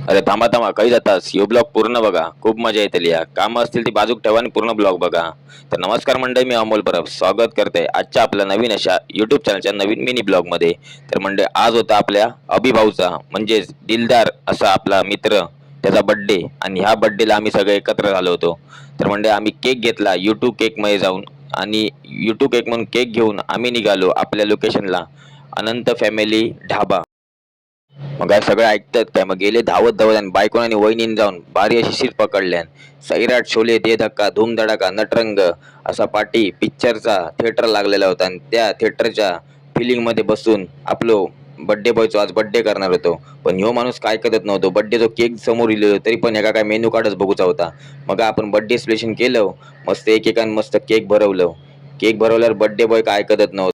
अरे थांबा थांबा, काही जातास यो ब्लॉग पूर्ण बघा, खूप मजा येते. या कामं असतील ती बाजूक ठेवा आणि पूर्ण ब्लॉग बघा. तर नमस्कार मंडळी, मी अमोल परब स्वागत करते आजच्या आपल्या नवीन अशा युट्यूब चॅनलच्या नवीन मिनी ब्लॉग मध्ये. तर मंडळी, आज होता आपल्या अभिभाऊचा म्हणजेच दिलदार असा आपला मित्र, त्याचा बड्डे. आणि ह्या बड्डेला आम्ही सगळे एकत्र झालो होतो. तर मंडळी, आम्ही केक घेतला YouTube केक मध्ये जाऊन, आणि YouTube केक म्हणून केक घेऊन आम्ही निघालो आपल्या लोकेशनला, अनंत फॅमिली ढाबा. मग काय सगळं ऐकतात काय, मग गेले धावत धावत आणि बायकोन आणि वहिनीन जाऊन भारी अशी सीट पकडल्यान. सैराट, शोले, दे धक्का, धूम धडाका, नटरंग असा पार्टी पिक्चरचा थिएटर लागलेला होता. आणि त्या थिएटरच्या फिलिंग मध्ये बसून आपलो बड्डे बॉयचो आज बड्डे करणार होतो. पण ह्यो माणूस काय करत नव्हतो, बड्डेचो केक समोर इलो तरी पण एका काय मेनू कार्डच बघूचा होता. मग आपण बड्डे सेलिब्रेशन केलं, मस्त एकेकान मस्त केक भरवलं. केक भरवल्यावर बड्डे बॉय काय करत नव्हतं.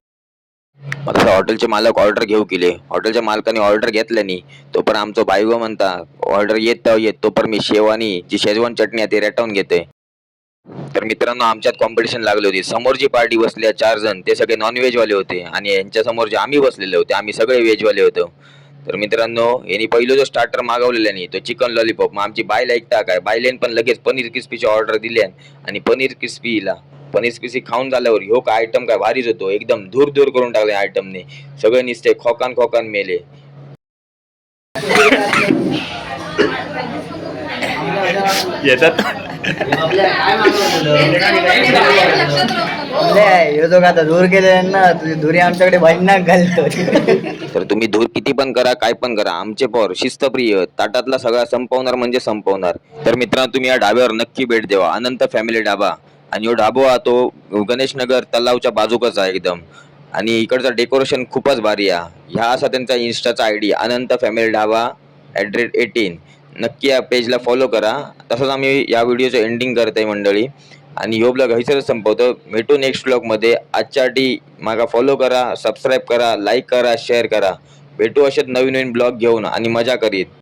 मग तसं हॉटेलचे मालक ऑर्डर घेऊ केले. हॉटेलच्या मालकाने ऑर्डर घेतल्यानी तो पण आमचं बायगो म्हणता ऑर्डर येत तो पण मी शेवानी जी शेजवान चटणी आहे ती रेटवून घेते. तर मित्रांनो, आमच्यात कॉम्पिटिशन लागली होती. समोर जी पार्टी बसल्या 4 जण ते सगळे नॉनव्हेज वाले होते, आणि यांच्या समोर जे आम्ही बसलेले होते आम्ही सगळे व्हेज वाले होतो. तर मित्रांनो, यांनी पहिलं जो स्टार्टर मागवलेला नाही तो चिकन लॉलीपॉप. मग आमची बाय ऐकता काय, बायलेन पण लगेच पनीर क्रिस्पीची ऑर्डर दिली. आणि पनीर क्रिस्पी खाऊन झाल्यावर ह्यो काय आयटम काय भारीच होतो, एकदम धूर धूर करून टाकले आयटमने. सगळे निसते खोकान खोकान मेले. येतात. ह्यो जो आता दूर गेले ना, तुझी धुरी आमच्याकडे भजनाक घालतो. तर तुम्ही धूर किती पण करा, काय पण करा, आमचे पोर शिस्तप्रिय, ताटातला सगळा संपवणार म्हणजे संपवणार. तर मित्रांनो, तुम्ही या ढाब्यावर नक्की भेट द्यावा, अनंत फॅमिली ढाबा. आणि यो ढाबा हा तो गणेश नगर तलावच्या बाजूकच आहे एकदम. आणि इकडचं डेकोरेशन खूपच भारी आहे. ह्या असा त्यांचा इन्स्टाचा आयडी अनंत फॅमिली ढाबा @18. नक्की या पेजला फॉलो करा. तसंच आम्ही या व्हिडिओचं एंडिंग करतोय मंडळी, आणि ह्यो ब्लॉग हैसरच संपवतो. भेटू नेक्स्ट ब्लॉग मध्ये. आजच्यासाठी मागा फॉलो करा, सबस्क्राईब करा, लाईक करा, शेअर करा. भेटू असेच नवीन नवीन ब्लॉग घेऊन आणि मजा करीत.